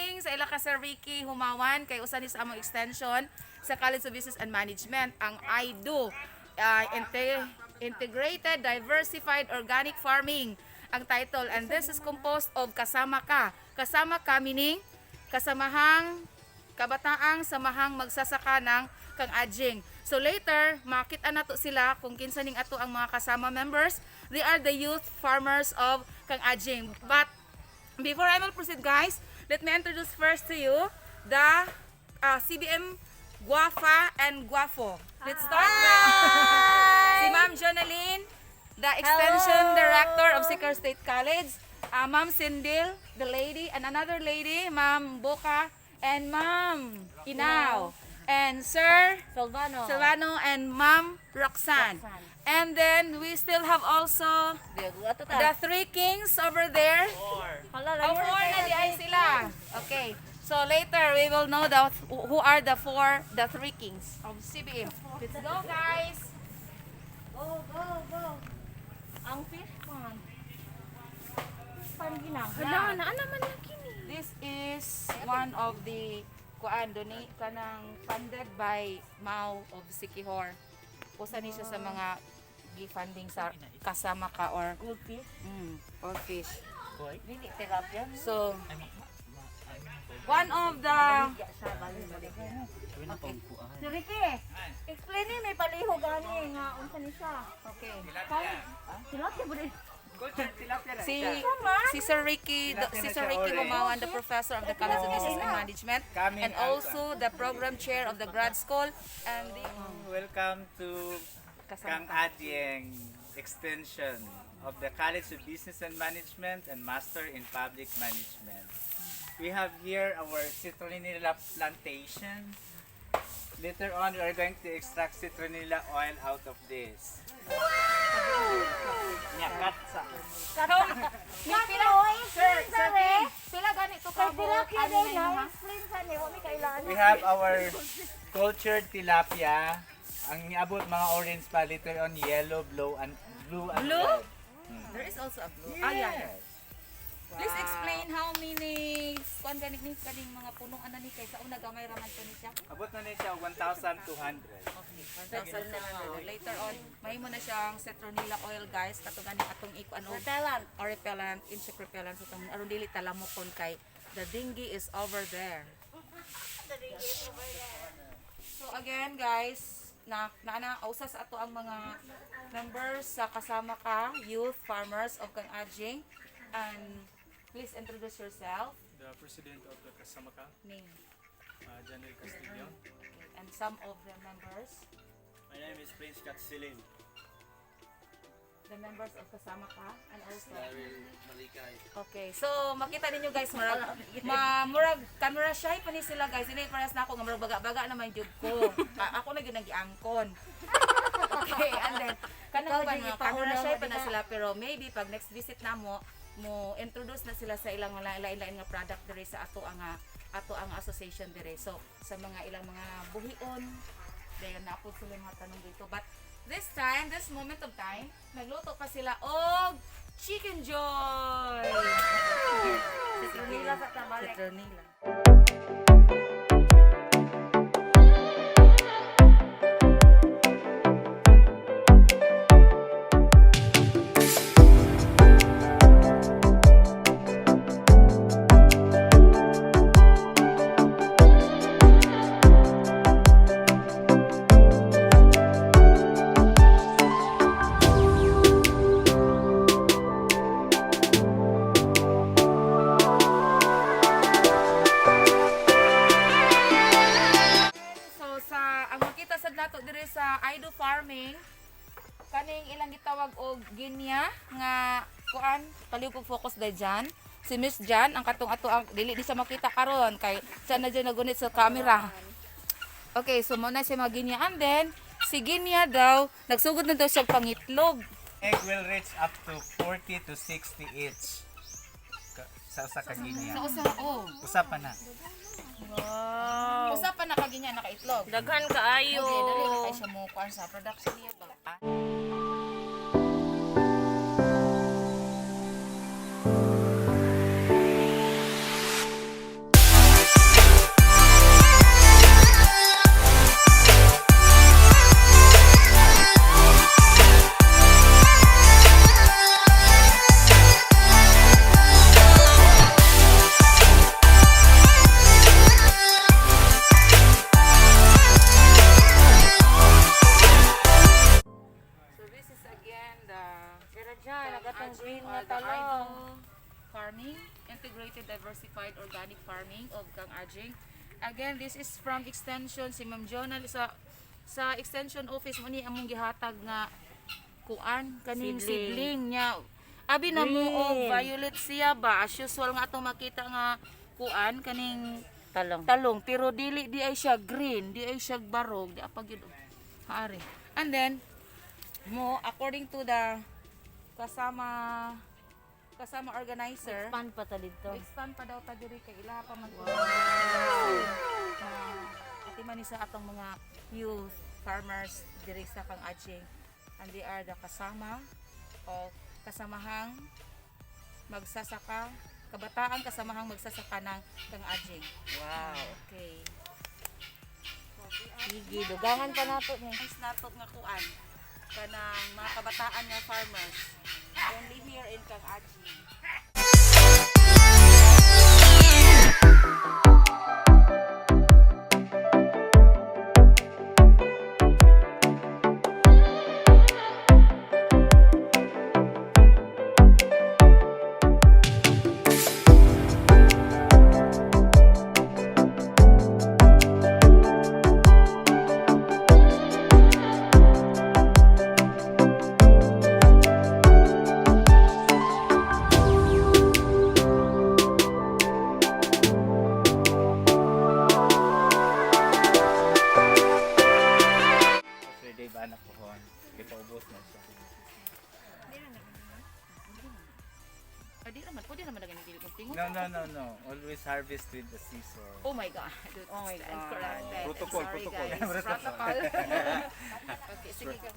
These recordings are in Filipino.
morning sa ila ka Sir Ricky Humawan kay usa ni sa among extension sa College of Business and Management ang IDO, Integrated Diversified Organic Farming ang title, and this is composed of kasama ka meaning kasamahang kabataang samahang magsasaka ng CANG-ADIENG. So later makita nato sila kung kinsa ning ato ang mga kasama members. They are the youth farmers of CANG-ADIENG. But before I will proceed, guys, let me introduce first to you the CBM Guafa and Guafo. Let's start with si Ma'am Jonaline, the Extension Director of Siquijor State College, Ma'am Sindil, the lady, and another lady, Ma'am Boca, and Ma'am Inaw, and Sir Silvano, and Ma'am Roxanne. And then we still have also the three kings over there. Four na di ay sila. Okay. So later we will know who are the three kings of CBM. Let's go, guys. Go. Ang fish pond. This is one of the funded by Mau of Siquijor. Usa ni siya sa mga gi-funding sa kasama ka or fish. So one of the Si Ricky, explain ni may paliho gani nga unsa ni siya. okay. Tilapia ba din? Si Sir Ricky Humawan, the professor of the College of Business and Management, and also the program chair of the grad school, and the Welcome to CANG-ADIENG extension of the College of Business and Management and Master in Public Management. We have here our citronella plantation. Later on, we are going to extract citronella oil out of this. We have our cultured tilapia. Ang niabot mga orange pa, later on yellow, blue, and red. there is also a blue. Yeah. Please explain how many kaning mga punong ana ni kay sa una gamay raman to ni siya. Abot na siya 1,200. Okay, 1,200. Later on, mahimo na siyang citronella oil, guys. Kato gani atong ikuan og repellent, insect repellent sa tong aron dili talamokon kay the dengue is over there. So again, guys, usa sa ato ang mga members sa kasama ka, youth farmers of CANG-ADIENG, and please introduce yourself. The president of the Kasamaka, Name Janel Castillo. and some of the members, My name is Prince Katsilim. the members of kasama ka, and also. Malikay. Okay, so makita ninyo, guys, murag camera shy pa ni sila, guys. Ini paras na ako nga murag baga-baga naman jud ko. Ako na gyud nagiangkon. Okay, and then kanang ba nga camera shy pa na sila, pero maybe pag next visit namo mo introduce na sila sa ilang lain-lain nga product dire sa ato ang association dire. So sa mga ilang mga buhion, dayon na po sila mga tanong dito. But this moment of time, nagluto pa sila og chicken joy. Citronella sa tabalik. Citronella. Sa Ido farming kaning ilang gitawag og ginya nga kuan paliw kog focus dai dyan si Miss Jan ang katong ato ang dili di sa makita karon kay siya na dyan nagunit sa camera. Okay, so mo na siya mga ginya, and then si ginya daw nagsugod na daw siya pangitlog. Egg will reach up to 40 to 60 each. Sa usa ka ginya. Sa usa Usa pa na. Wow. Usa pa na kaginya nakaitlog. Daghan kaayo. Okay, dali na kay siya mo kuan sa production niya ba. diversified organic farming of CANG-ADIENG. Again, this is from extension si Ma'am Jonal sa extension office mo ni among gihatag nga kuan kaning seedling niya. Abi na mo og violet siya ba as usual nga atong makita nga kuan kaning talong pero dili di ay siya green, di ay siya barog, di apa gyud haari. And then mo according to the kasama organizer, Expand pa ta dito. expand pa daw ta diri kay ila pa man. Ati man ni sa atong mga youth farmers diri sa CANG-ADIENG, and they are the kasama o kasamahang magsasaka, kabataan kasamahang magsasaka ng CANG-ADIENG. Wow. Okay. Sige, dugangan pa nato ni. Nice nato nga kuan kanang mga kabataan nga farmers only here in CANG-ADIENG. Everyday ba anak ko hon? Ipaubos na siya. Adi naman, pwede naman na ganyan dili kong tingon. No. Always harvest with the scissor. Oh my god. Oh my God. Corrected. Protocol, Sorry, protocol. guys. Protocol. Okay, sige ka.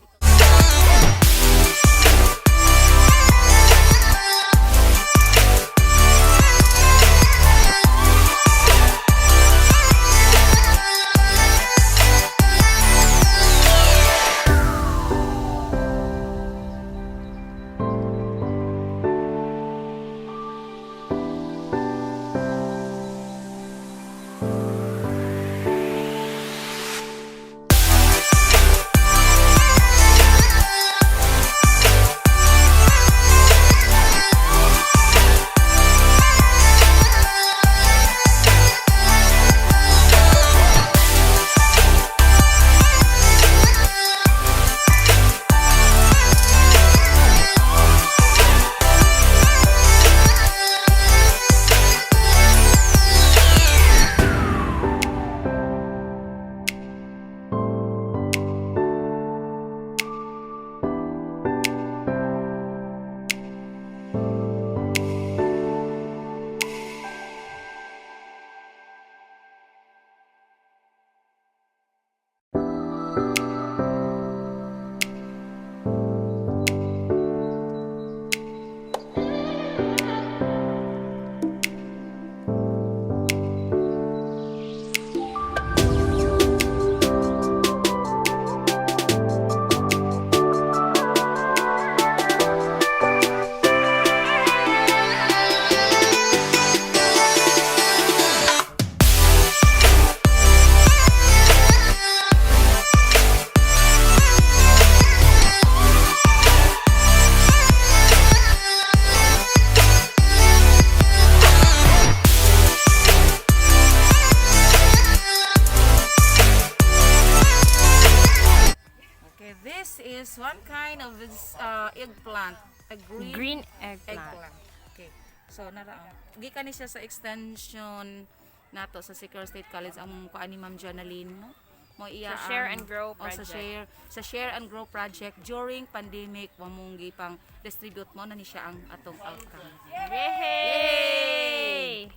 This is one kind of this eggplant, a green eggplant. Okay. So nara gikan ni siya sa extension nato sa Siquijor State College ang kuan ni Ma'am Jonaline mo iya Sa Share and Grow sa project. sa Share and Grow project during pandemic mamunggi pang distribute mo na ni siya ang atong outcome. Yay!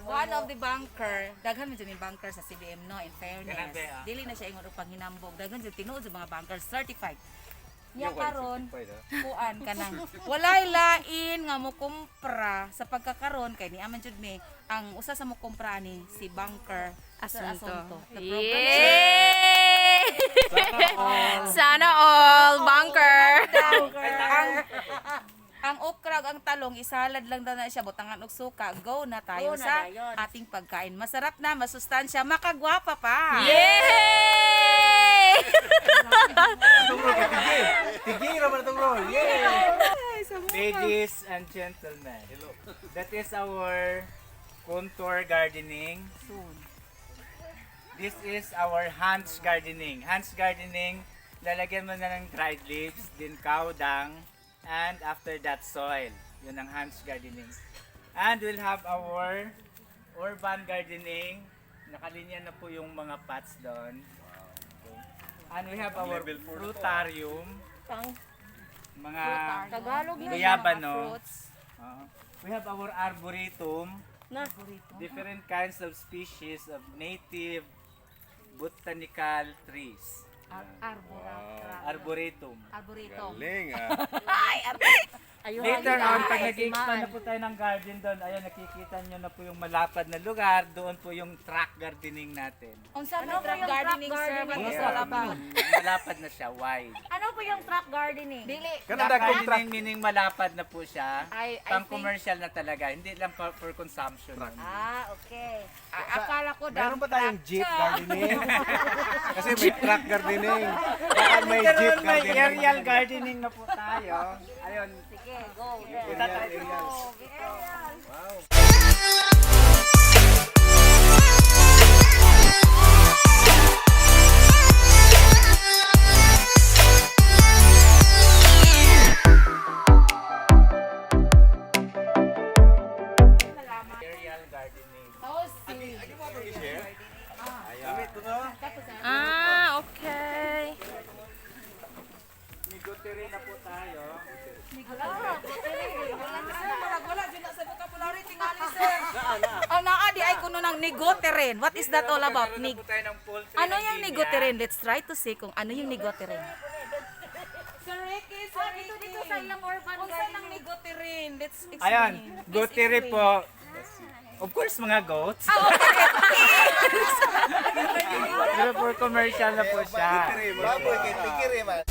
One of the banker, daghan man dyan yung banker sa CBM no, in fairness. Ganun ba, ah? Dili na siya ingon pang hinambog. Daghan dyan tinuod sa mga bankers certified. nya karon kuan kanang walay lain nga mo kumpra sa pagkakaron kay ni aman jud mi ang usa sa mo kumpra ni si Banker Asunto. Yay! Sana all bunker. Ang okra ug ang talong isalad lang daw na siya butangan og suka. Go na tayo Go na sa dayon. ating pagkain. Masarap na, masustansya, makagwapa pa. Yay! Tigi naman itong roll. Yay! Ladies and gentlemen, that is our contour gardening. This is our hands gardening. Hands gardening, lalagyan mo na ng dried leaves, din kaudang, and after that soil. Yun ang hands gardening. And we'll have our urban gardening. Nakalinya na po yung mga pots doon. Okay. And we have our frutarium. Mga Tagalog na. guyabano. We have our arboretum. Na. Different kinds of species of native botanical trees. Arboretum. Arboretum. Galing Ayun. Later on, pag nag-expand na po tayo ng garden doon, ayan, nakikita nyo na po yung malapad na lugar, doon po yung track gardening natin. Unsa Ano man po track yung gardening track sir? gardening? Mas Yeah, malapad. malapad na siya, wide. Ano po yung truck gardening? Dili. Kanang Track dagkong gardening meaning malapad na po siya. I Pang think commercial na talaga, hindi lang for consumption. Okay. akala ko Meron ba tayong jeep siya. gardening? Kasi may truck gardening. Baka may jeep Karoon may gardening. aerial gardening na po tayo. Ayun, Sige, go. punta tayo doon. Aerial gardening. Okay. Migotere na po tayo. Wala dyan na sa vocabulary tingali sir. Ang naadi ay kuno ng negoteren. What is that all about? Nagkaroon na po tayo ng poultry Ano ng yung linya. negoteren? Let's try to see kung ano yung negoteren. Sir Ricky, Dito sa iyang urban Unsa nang gardening. negoteren? Let's explain. Ayan, Please gotere explain. po. Of course, mga goats. Pero for commercial na po siya. Baboy kay tikiri man.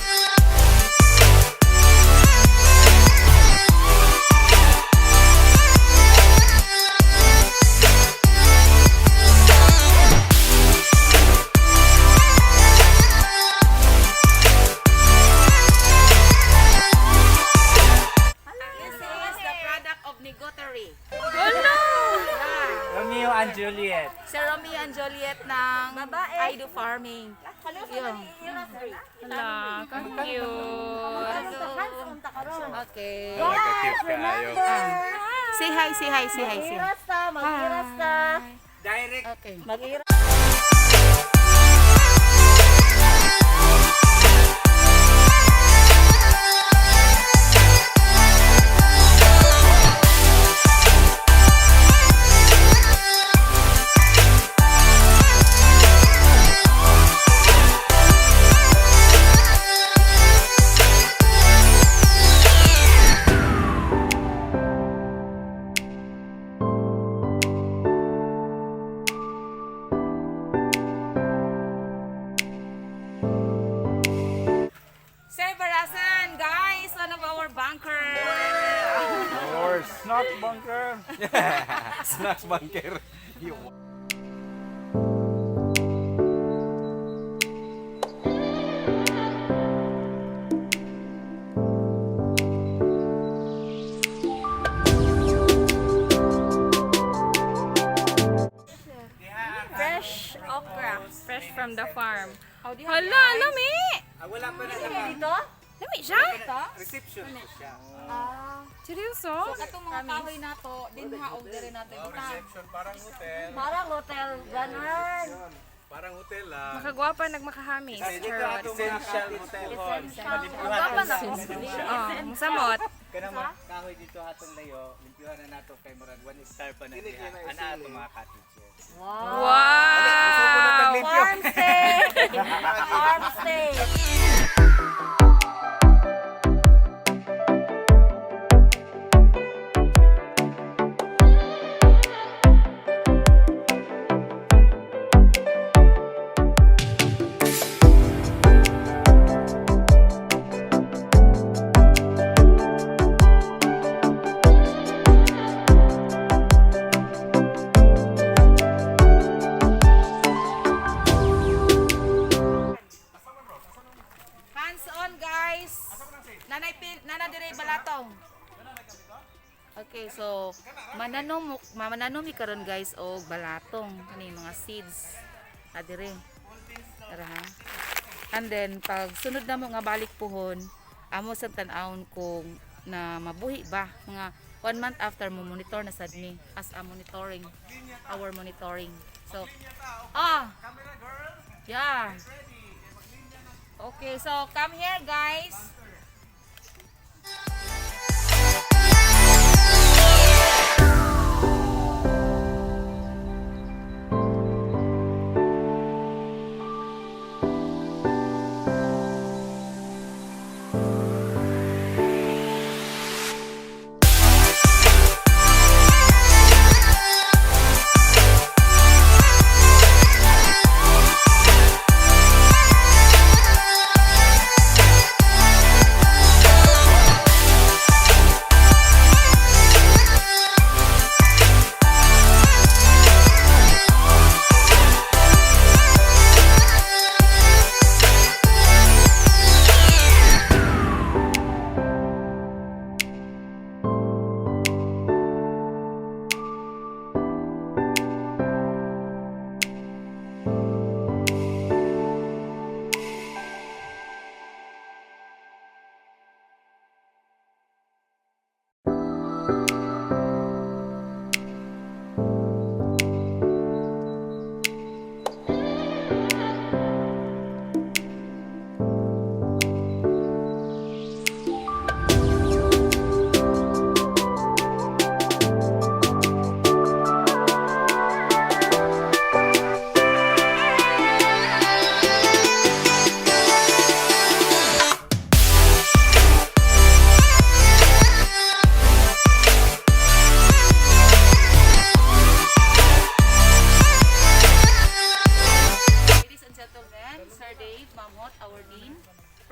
This is the product of negoteri. Romeo and Juliet. Si Romeo and Juliet ng Babae. I Do Farming. Yun. Hala, ka-cute. Unta karon. Okay. Nagka-cute kayo. Say hi, say hi, say hi, say hi. Mag-iras ka, mag-iras ka. Direct. Okay. Mag-iras. Sir Barasan, guys, one of our bunker. Or snack bunker. Snacks bunker. Fresh okra. Fresh from the farm. Oh, di Hala, lami! Wala pa na naman. Dito? Lami siya? Reception po siya. Seryoso? Katong mga kahoy nato, din haog diri nato. Parang hotel. Parang hotel. Ganon. Parang hotel ah. Makagwapa, nagmakahamis. Charot. Essential hotel hall. Gwapa na ko. Oh, musamot. Kanang mga kahoy dito atong layo, limpyuhan na nato kay murag 1 star pa na diha. Ana atong mga cottages. Wow! Farm stay. Farm stay. Okay, so mananomi karon guys og balatong kani mga seeds adire. Tara ha. And then pag sunod na mo nga balik puhon, amo sa tan-awon kung na mabuhi ba mga 1 month after mo monitor na sad mi as a monitoring our monitoring. So yeah. Okay, so come here guys.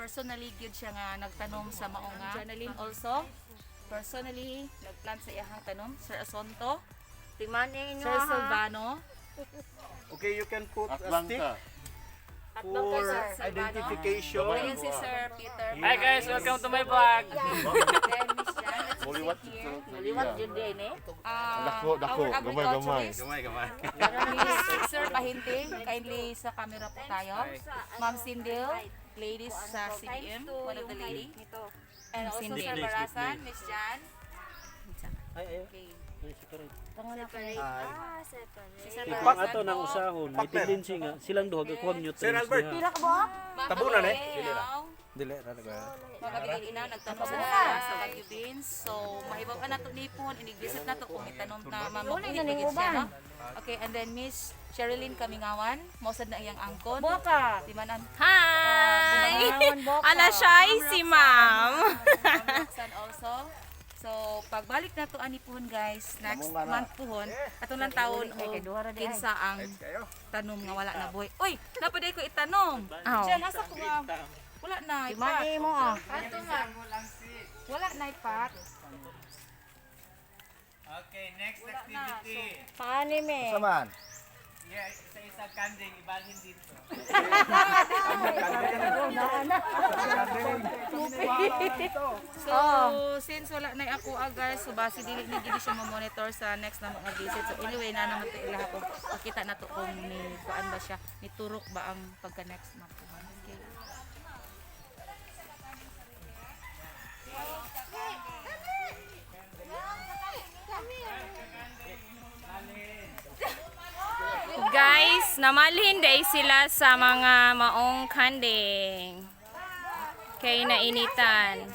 Personally gyud siya nga nagtanom sa maunga. Janalyn also personally nagplant sa iyang tanom. Sir Asonto, Timanin nyo Sir ha. Silvano, Okay, you can put a stick Atlanta, for Sir Silvano. identification. Ayan si Sir Peter. Hi guys, welcome to my vlog. Then Miss Jan, let's Liwat sit here. Liwat yun din eh. Dako, dako, Our gamay, agriculturist, Gamay. Miss Sir Pahinting, kindly sa camera po tayo. Ma'am Sindel, ladies sa CDM, one of the lady. And also Sir Barasan, Miss Jan. Okay. Separate. Si Sir Ipang Barasan ato ng po. usahon, may tendency nga silang duha gakuha nutrients Sir Albert. niya. Pila ka ba? Tabunan eh. Dili ra ba. Mga bilin na nagtanong sila sa Baguio Beans. So, mahibaw ka na ito nipon. Ini-visit na ito kung itanom na mabuhi bagit siya, no? Okay, and then Miss Sherilyn Kamingawan. Mausad na iyang angkon. Boka. Timanan. Hi! Bungawan, boka. Ana shy si ma'am. San also. So, pagbalik na to ani puhon guys, next month puhon, atong lang taon o kinsa ang tanom nga wala na buhay. Uy, napaday ko itanom. Diyan, nasa ko nga. Wala na ipat. Timanin mo ah. Ato nga. Wala na ipat. Okay, next activity. Paano me? Saman. Yeah, isa-isa kanding, ibalhin dito. So, since wala na ako guys, so basi dili ni gid siya mo-monitor sa next na mga visit. So anyway, na naman to ilaha ko. Makita na to kung ni kuan ba siya, ni turok ba ang pagka next month. Okay. Guys, namalhin day sila sa mga maong kanding. Kay nainitan.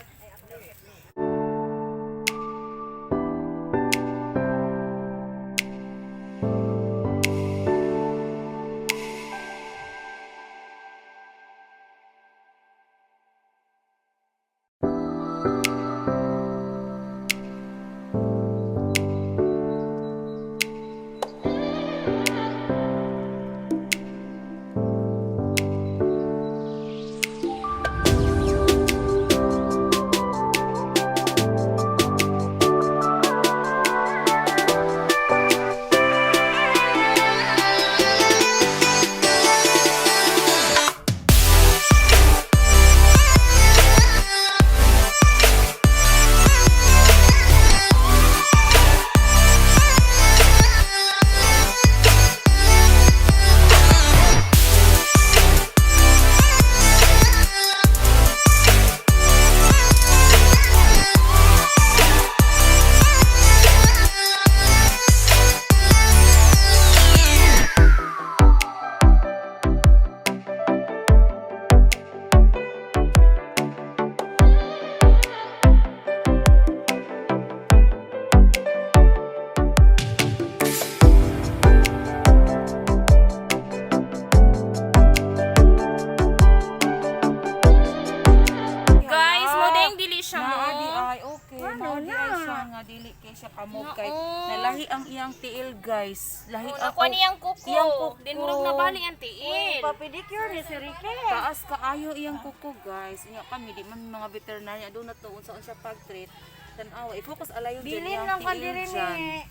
iyang tiil guys. Lahi Nakuha niyang kuko. Iyang kuko. Din murag nabali ang Uy, tiil. papedicure ni si Ricky. Taas kaayo iyang kuko guys. Inya kami di man mga veterinary do na to unsa siya pag-treat. Tanawa i-focus alayo dyan Bilin iyang lang ka tiil diri dyan. ni.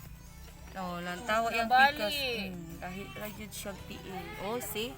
Oh, lantawa iyang Nabali. pikas. Lahi jud siya tiil. Oh, see?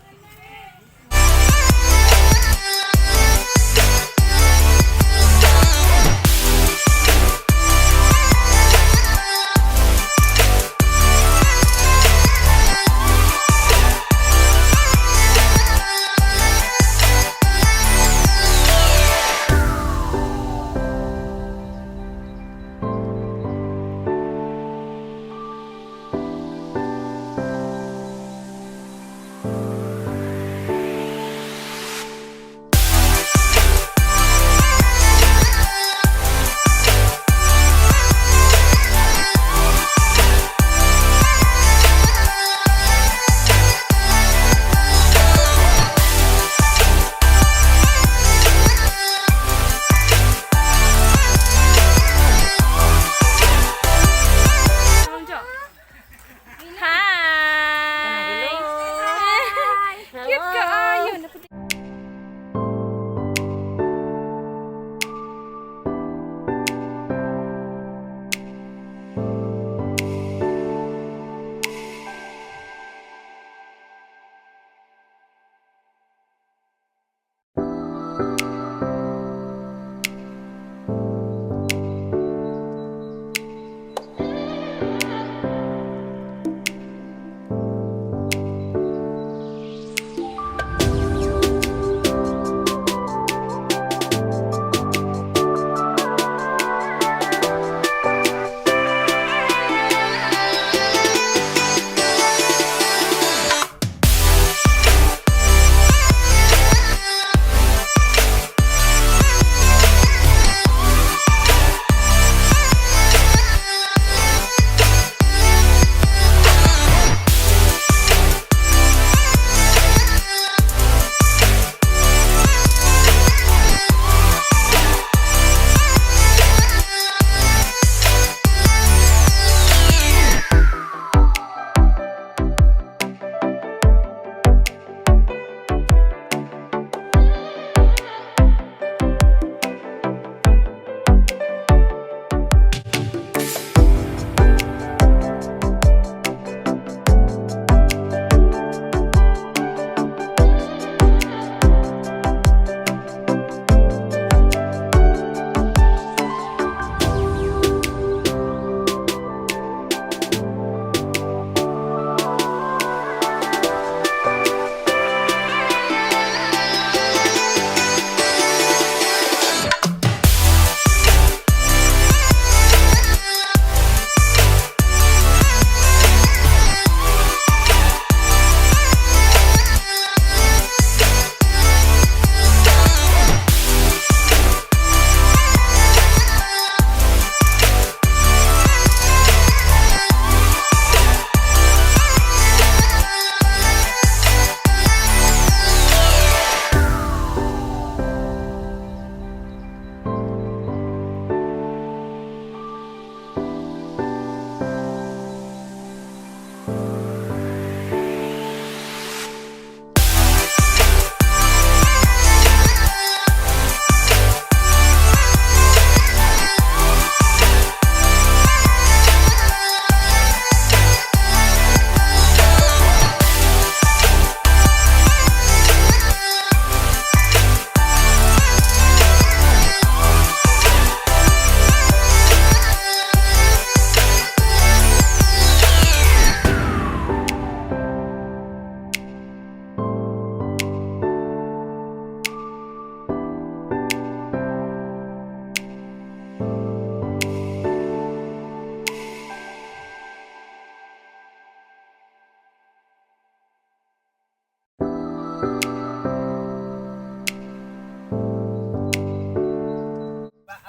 Hi! Cute ka ayo.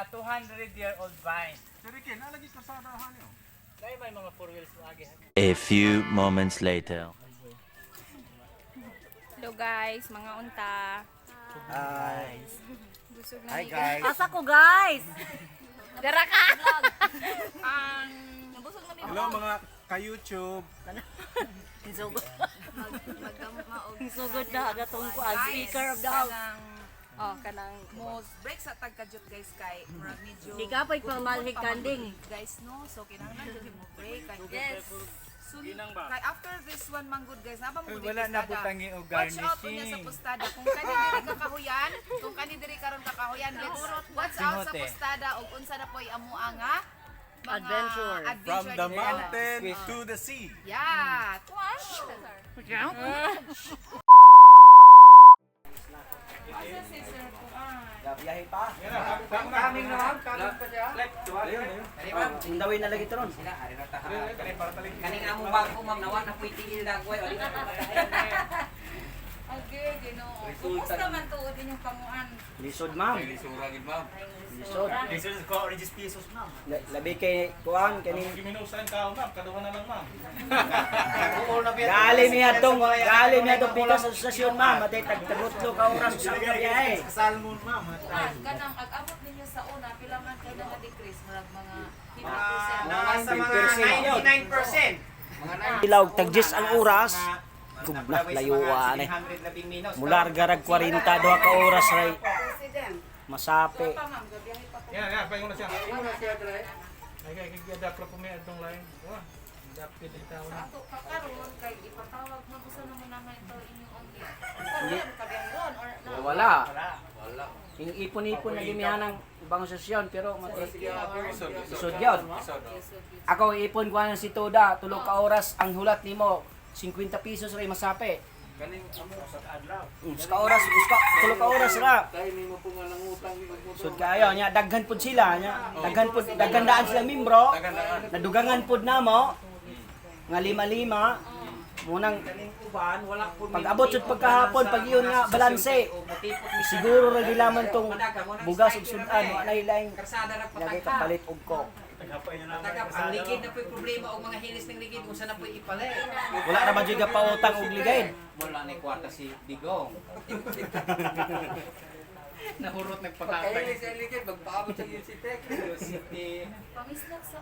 A 200-year-old vine. A few moments later. Hello guys, mga unta. Hi. Busog na Hi ni guys. Asa ko guys. Dara ka. Ang nabusog na ni. Hello mga Ka-YouTube. Sugod. Sugod na agatong kuan, speaker of the house. Oh, kanang Mo break sa tagkajut guys kay murag medyo Di ka pa'y pamalhig kanding. guys no, so kinahanglan jud mo break kay Yes. soon kay after this one man good guys napa mo Wala na butangi o Watch out unya sa garnishing. postada kung kani diri ka kahuyan, kung kani diri karon ka kahuyan, let's watch out sa Singote. postada ug unsa na poy amua nga mga Adventure. From the diri. mountain to the sea. Yeah. Biyahe pa. Kaming naman, kaming pa siya. Indawin na lagi turon. Kaning among bangko ma'am nawa na puy tigil dagway. Okay, Ginoo. Kumusta man tuod inyong pamuan? Lisod ma'am. Lisod gid ma'am. Lisod. Lisod ko regis pesos ma'am. Labi kay kuan kani Giminusan ka ma'am, kaduha na lang ma'am. gali niya tong pikas sa stasyon ma'am, matay tagtagutlo ka oras sa biyahe. Salmon ma'am. Kanang ag-abot ninyo sa una, pila man kayo na decrease murag mga 50%. Nasa mga 99%. Ilaw tagjis ang oras. Kublah layuan eh. Mular garag 40 duha ka oras ray. Masapi. Yeah, paingon na siya. Ay gada propume adtong line. Wah, dapit itaw na. Ato kakaron kay ipatawag mo gusto na mo naman ito inyong only. Kabiyaron or Wala. Yung ipon-ipon na gimihan ng ibang sosyon pero matay. Isod gyud. Ako ipon ko na si Toda, 3 ka oras ang hulat nimo 50 pesos ray masapi. Kaning amo sa adlaw. Sa oras, 3 ka oras ra. Kay nimo po nga nangutang ni Sud kayo nya daghan pud sila nya. Daghan daan sila membro. Nadugangan pud namo. Nga 5-5 munang Uban wala pud pag-abot jud pagkahapon pag iyon nga balanse. Siguro ra gilaman tong bugas ug sudan wa nay laing karsada ra lagay patagka. ka palit og ko. Ang ligid na po'y problema o mga hilis ng ligid kung saan na po'y ipalit. Wala ra ba jud ka pautang og ligay. Wala na kwarta si Digong. Nahurot nagpakatag. Ay, sa ligid, magpaabot sa City. City. pangisnak sa